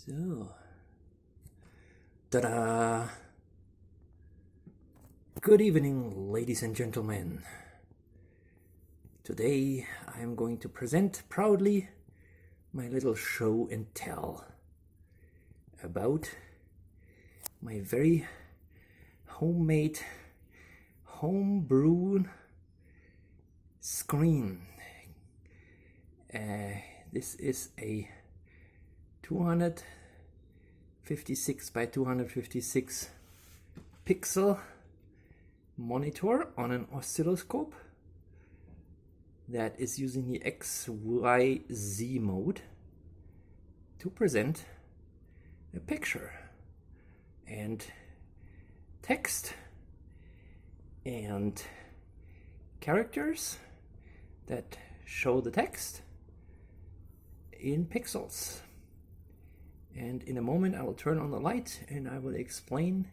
So, ta-da! Good evening, ladies and gentlemen. Today I'm going to present proudly my little show and tell about my very homemade, home-brewed screen. This is a 256 by 256 pixel monitor on an oscilloscope that is using the XYZ mode to present a picture and text and characters that show the text in pixels. And in a moment I will turn on the light and I will explain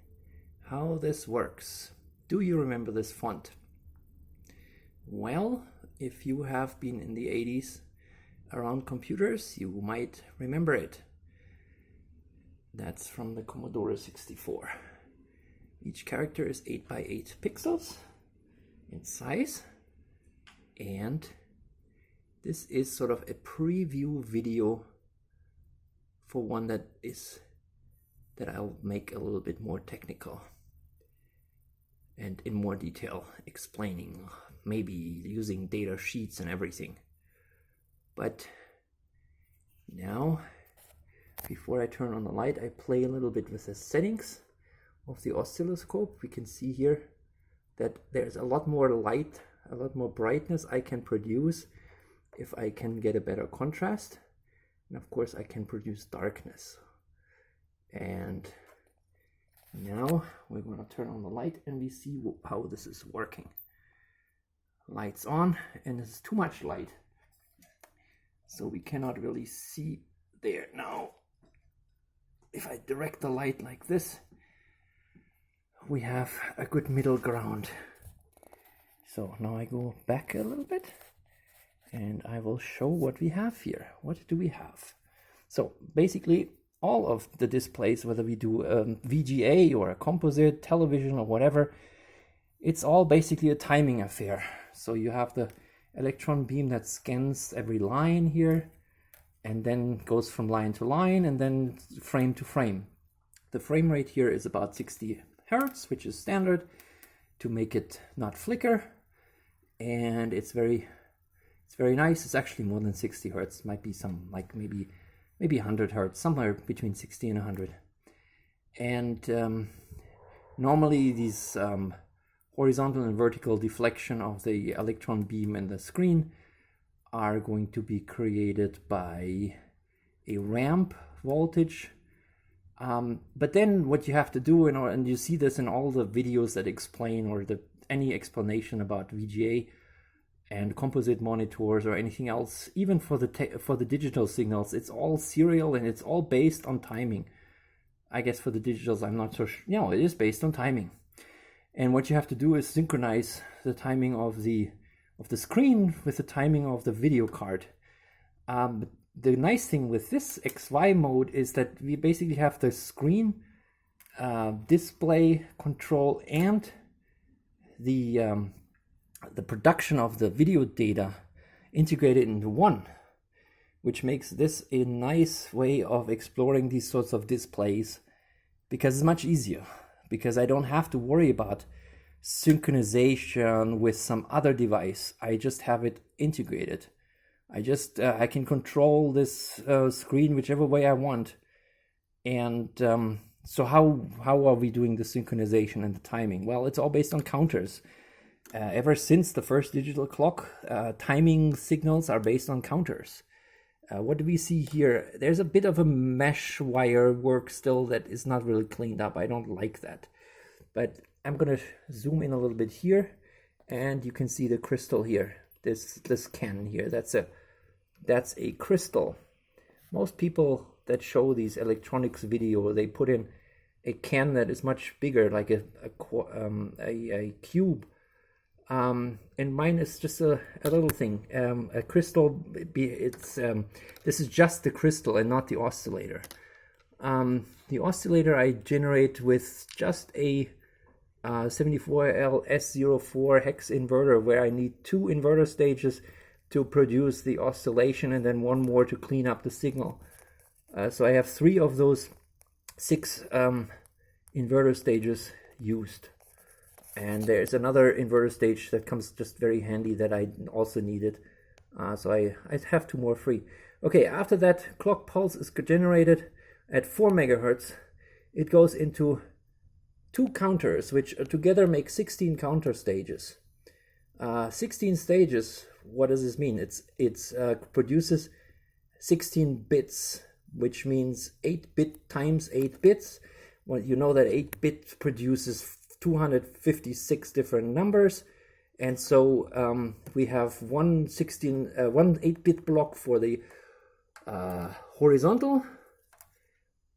how this works. Do you remember this font? Well, if you have been in the 80s around computers, you might remember it. That's from the Commodore 64. Each character is 8 by 8 pixels in size, and this is sort of a preview video for one that I'll make a little bit more technical and in more detail, explaining, maybe using data sheets and everything. But now, before I turn on the light, I play a little bit with the settings of the oscilloscope. We can see here that there's a lot more light, a lot more brightness I can produce if I can get a better contrast. And of course I can produce darkness. And now we're going to turn on the light and we see how this is working. Lights on, and this is too much light, so we cannot really see there. Now if I direct the light like this, we have a good middle ground. So now I go back a little bit and I will show what we have here. What do we have? So basically all of the displays, whether we do a VGA or a composite, television or whatever, it's all basically a timing affair. So you have the electron beam that scans every line here and then goes from line to line and then frame to frame. The frame rate here is about 60 Hertz, which is standard to make it not flicker, and it's very nice. It's actually more than 60 Hertz. Might be some, like maybe 100 Hertz, somewhere between 60 and 100. And normally these horizontal and vertical deflection of the electron beam and the screen are going to be created by a ramp voltage. But then what you have to do, and you see this in all the videos that explain, or any explanation about VGA and composite monitors or anything else, even for the digital signals, it's all serial and it's all based on timing. I guess for the digitals, I'm not so sure. No, it is based on timing. And what you have to do is synchronize the timing of the screen with the timing of the video card. The nice thing with this XY mode is that we basically have the screen, display control, and the production of the video data integrated into one, which makes this a nice way of exploring these sorts of displays, because it's much easier, because I don't have to worry about synchronization with some other device. I just have it integrated. I can control this screen whichever way I want. And so how are we doing the synchronization and the timing? Well, it's all based on counters. Ever since the first digital clock, timing signals are based on counters. What do we see here? There's a bit of a mesh wire work still that is not really cleaned up. I don't like that. But I'm going to zoom in a little bit here, and you can see the crystal here. This can here, that's a crystal. Most people that show these electronics video, they put in a can that is much bigger, like a cube. And mine is just a little thing, a crystal. This is just the crystal and not the oscillator. The oscillator I generate with just a 74LS04 hex inverter, where I need 2 inverter stages to produce the oscillation and then 1 more to clean up the signal. So I have 3 of those 6 inverter stages used. And there's another inverter stage that comes just very handy that I also needed. So I have 2 more free. Okay, after that clock pulse is generated at 4 megahertz, it goes into 2 counters, which together make 16 counter stages. 16 stages, what does this mean? It produces 16 bits, which means 8-bit times 8 bits. Well, you know that 8-bit produces 256 different numbers. And so we have one 8-bit block for the horizontal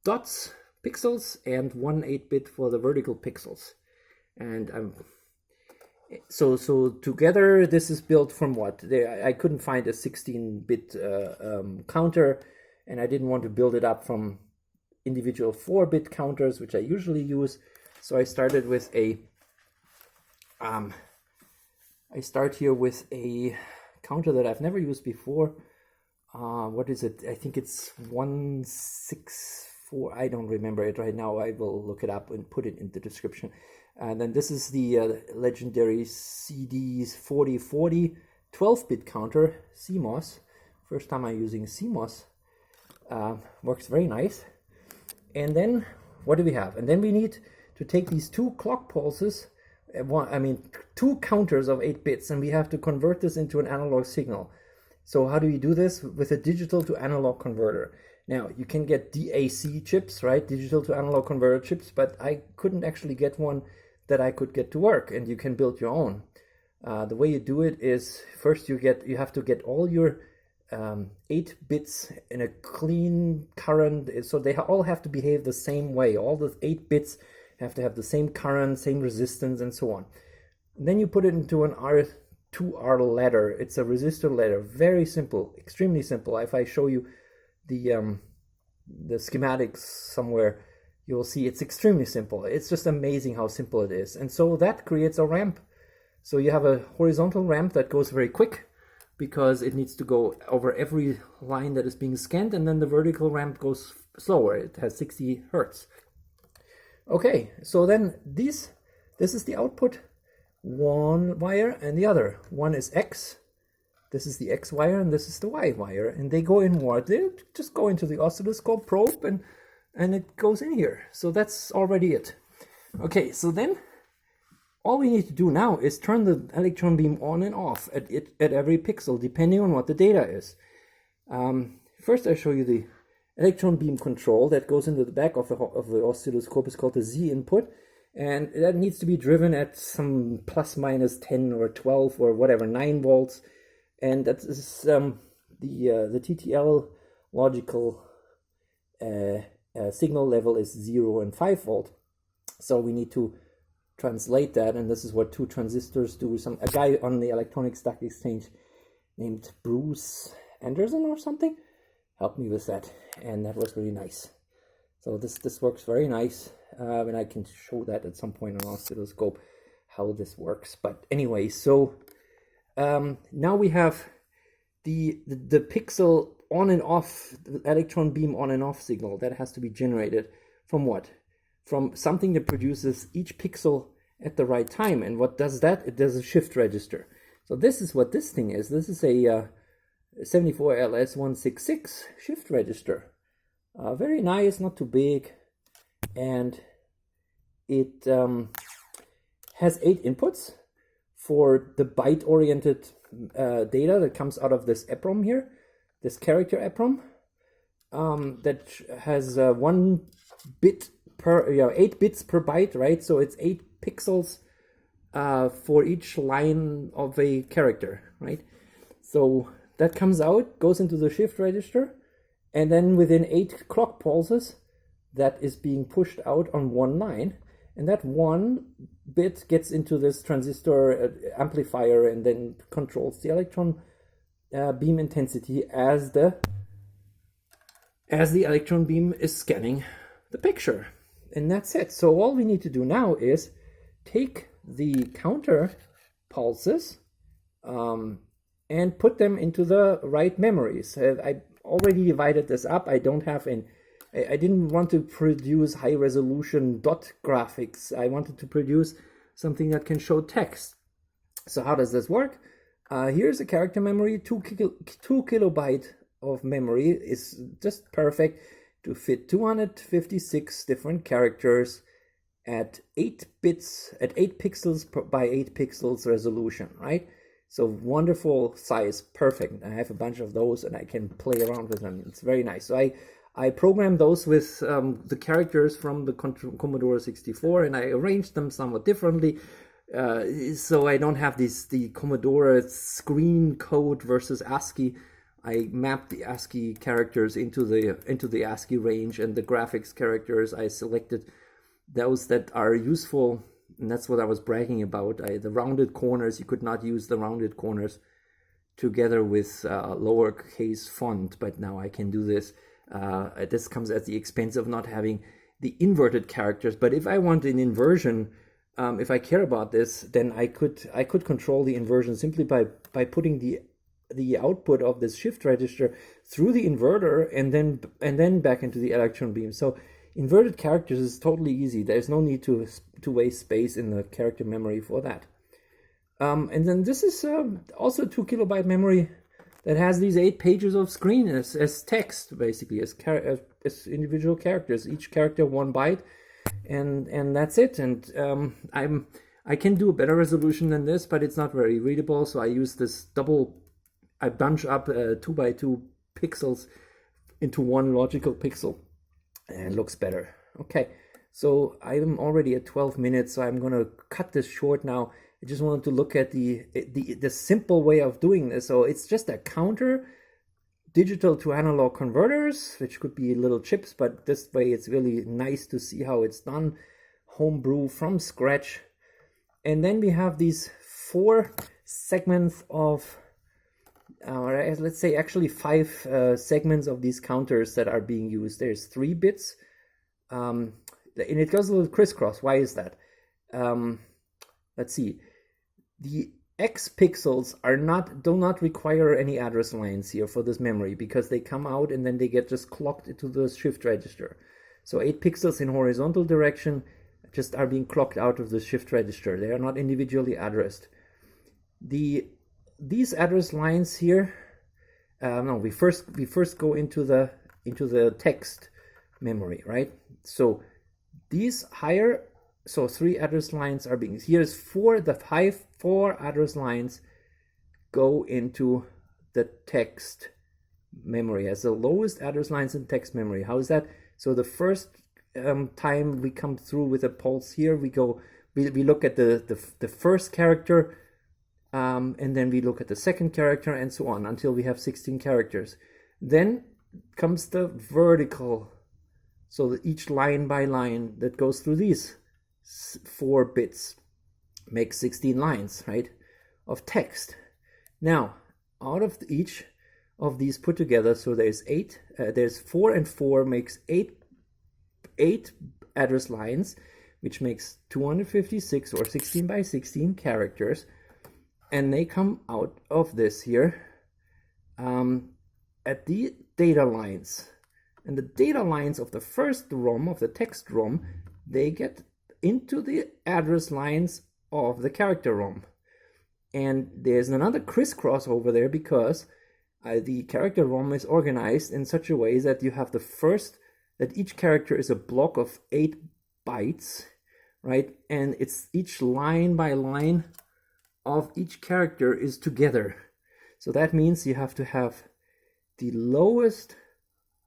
dots, pixels, and one 8-bit for the vertical pixels. And so together this is built from what? I couldn't find a 16-bit counter, and I didn't want to build it up from individual 4-bit counters, which I usually use. So I started with a I start here with a counter that I've never used before. What is it? I think it's 164. I don't remember it right now. I will look it up and put it in the description. And then this is the legendary CD's 4040 12-bit counter, CMOS. First time I'm using CMOS. Works very nice. And then what do we have? And then we need to take these 2 clock pulses, 2 counters of 8 bits, and we have to convert this into an analog signal. So how do we do this? With a digital to analog converter. Now, you can get DAC chips, right? Digital to analog converter chips, but I couldn't actually get one that I could get to work, and you can build your own. The way you do it is, first you have to get all your 8 bits in a clean current, so they all have to behave the same way. All the 8 bits have to have the same current, same resistance, and so on. And then you put it into an R2R ladder. It's a resistor ladder. Very simple, extremely simple. If I show you the schematics somewhere, you'll see it's extremely simple. It's just amazing how simple it is. And so that creates a ramp. So you have a horizontal ramp that goes very quick because it needs to go over every line that is being scanned, and then the vertical ramp goes slower. It has 60 hertz. Okay, so then this is the output, one wire and the other. One is X, this is the X wire, and this is the Y wire, and they go in what? They just go into the oscilloscope probe, and it goes in here. So that's already it. Okay, so then all we need to do now is turn the electron beam on and off at every pixel, depending on what the data is. First, I show you the electron beam control that goes into the back of the oscilloscope. Is called the Z input, and that needs to be driven at some plus minus 10 or 12 or whatever, 9 volts, and that is the TTL logical signal level is 0 and 5 volt. So we need to translate that, and this is what 2 transistors do. A guy on the Electronic Stock Exchange named Bruce Anderson or something helped me with that, and that was really nice. So this works very nice, and I can show that at some point on oscilloscope how this works. But anyway, so now we have the pixel on and off, the electron beam on and off signal that has to be generated from what? From something that produces each pixel at the right time. And what does that? It does a shift register. So this is what this thing is. This is a 74LS166 shift register. Very nice, not too big, and it has 8 inputs for the byte-oriented data that comes out of this EPROM here, this character EPROM, that has 1 bit per 8 bits per byte, right? So it's 8 pixels for each line of a character, right? So that comes out, goes into the shift register, and then within 8 clock pulses, that is being pushed out on one line, and that 1 bit gets into this transistor amplifier and then controls the electron beam intensity as the as the electron beam is scanning the picture. And that's it. So all we need to do now is take the counter pulses and put them into the right memories. I already divided this up. I didn't want to produce high resolution dot graphics. I wanted to produce something that can show text. So how does this work? Here's a character memory. 2 kilobyte of memory is just perfect to fit 256 different characters at 8 pixels by 8 pixels resolution, right? So wonderful size, perfect. I have a bunch of those and I can play around with them. It's very nice. So I programmed those with the characters from the Commodore 64, and I arranged them somewhat differently. So I don't have the Commodore screen code versus ASCII. I mapped the ASCII characters into the ASCII range, and the graphics characters I selected those that are useful, and that's what I was bragging about. The rounded corners, you could not use the rounded corners together with lowercase font, but now I can do this. This comes at the expense of not having the inverted characters. But if I want an inversion, if I care about this, then I could control the inversion simply by putting the output of this shift register through the inverter and then back into the electron beam. So inverted characters is totally easy. There's no need to waste space in the character memory for that. And then this is also 2 kilobyte memory that has these 8 pages of screen as text, basically, as individual characters. Each character 1 byte, and that's it. And I can do a better resolution than this, but it's not very readable. So I use this I bunch up 2 by 2 pixels into one logical pixel, and it looks better. Okay, so I'm already at 12 minutes, so I'm gonna cut this short now. I just wanted to look at the simple way of doing this. So it's just a counter, digital to analog converters, which could be little chips, but this way it's really nice to see how it's done, homebrew from scratch. And then we have these 4 segments of let's say actually 5 segments of these counters that are being used. There's 3 bits, and it goes a little crisscross. Why is that? Let's see. The X pixels do not require any address lines here for this memory, because they come out and then they get just clocked into the shift register. So 8 pixels in horizontal direction just are being clocked out of the shift register. They are not individually addressed. These address lines here, we first go into the text memory, right? So these higher, so 3 address lines are being, here's 4 address lines go into the text memory as the lowest address lines in text memory. How is that? So the first time we come through with a pulse here, we look at the first character, and then we look at the second character, and so on until we have 16 characters. Then comes the vertical, so that each line by line that goes through these 4 bits makes 16 lines, right, of text. Now, out of each of these put together, so there's 8, there's 4 and 4 makes 8 address lines, which makes 256 or 16 by 16 characters. And they come out of this here at the data lines. And the data lines of the first ROM, of the text ROM, they get into the address lines of the character ROM. And there's another crisscross over there, because the character ROM is organized in such a way that you have that each character is a block of 8 bytes, right? And it's each line by line of each character is together. So that means you have to have the lowest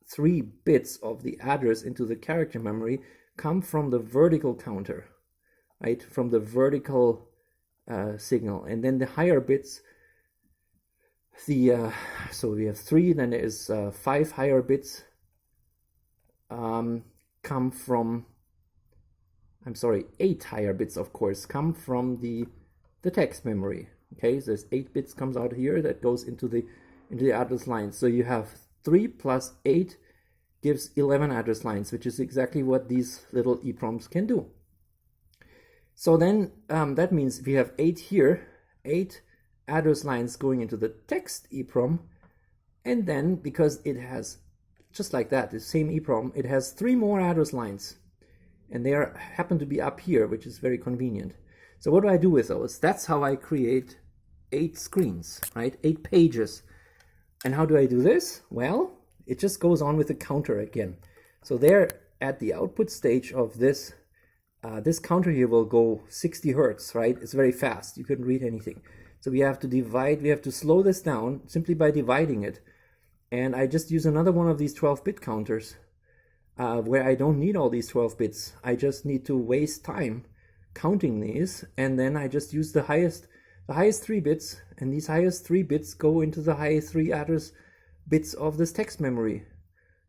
3 bits of the address into the character memory come from the vertical counter, right? From the vertical signal. And then the higher bits, so we have 3, then there is 5 higher bits come from, 8 higher bits, of course, come from the text memory. Okay, so there's 8 bits comes out here that goes into the address line. So you have 3 plus 8 gives 11 address lines, which is exactly what these little EEPROMs can do. So then that means if we have 8 here, 8 address lines going into the text EEPROM, and then because it has, just like that, the same EEPROM, it has 3 more address lines, and they happen to be up here, which is very convenient. So what do I do with those? That's how I create 8 screens, right? 8 pages. And how do I do this? Well, it just goes on with the counter again. So there at the output stage of this, this counter here will go 60 Hertz, right? It's very fast. You couldn't read anything. So we have to divide, we have to slow this down simply by dividing it. And I just use another one of these 12-bit counters where I don't need all these 12 bits. I just need to waste time counting these, and then I just use the highest 3 bits, and these highest 3 bits go into the highest 3 address bits of this text memory.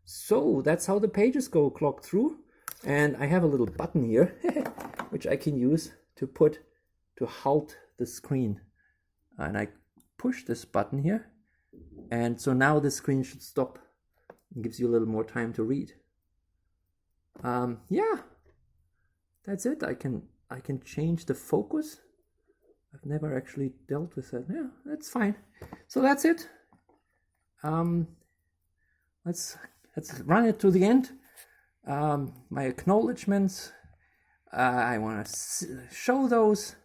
So that's how the pages go clocked through. And I have a little button here which I can use to halt the screen, and I push this button here, and so now the screen should stop. It gives you a little more time to read. Yeah, that's it. I can change the focus. I've never actually dealt with that. Yeah, that's fine. So that's it. Let's run it to the end. My acknowledgements. I want to show those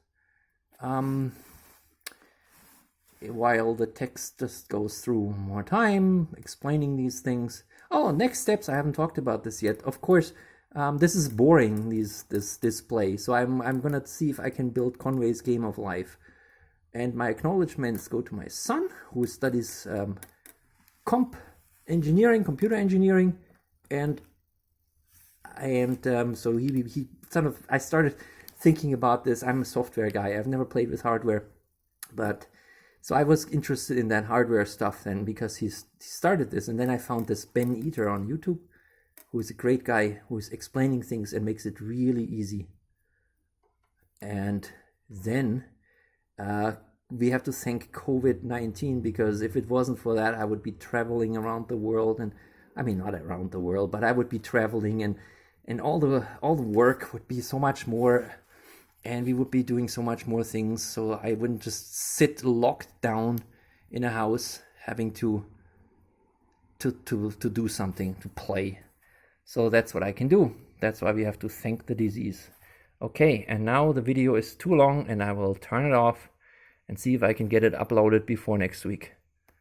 while the text just goes through more time explaining these things. Oh, next steps. I haven't talked about this yet. Of course, this is boring, this display. So I'm gonna see if I can build Conway's Game of Life. And my acknowledgements go to my son, who studies computer engineering, and so he sort of, I started thinking about this. I'm a software guy. I've never played with hardware, but so I was interested in that hardware stuff then, because he started this, and then I found this Ben Eater on YouTube, who is a great guy who's explaining things and makes it really easy. And then we have to thank COVID-19, because if it wasn't for that, I would be traveling around the world, and I mean, not around the world, but I would be traveling, and all the work would be so much more, and we would be doing so much more things. So I wouldn't just sit locked down in a house having to do something, to play. So that's what I can do. That's why we have to thank the disease. Okay, and now the video is too long, and I will turn it off and see if I can get it uploaded before next week.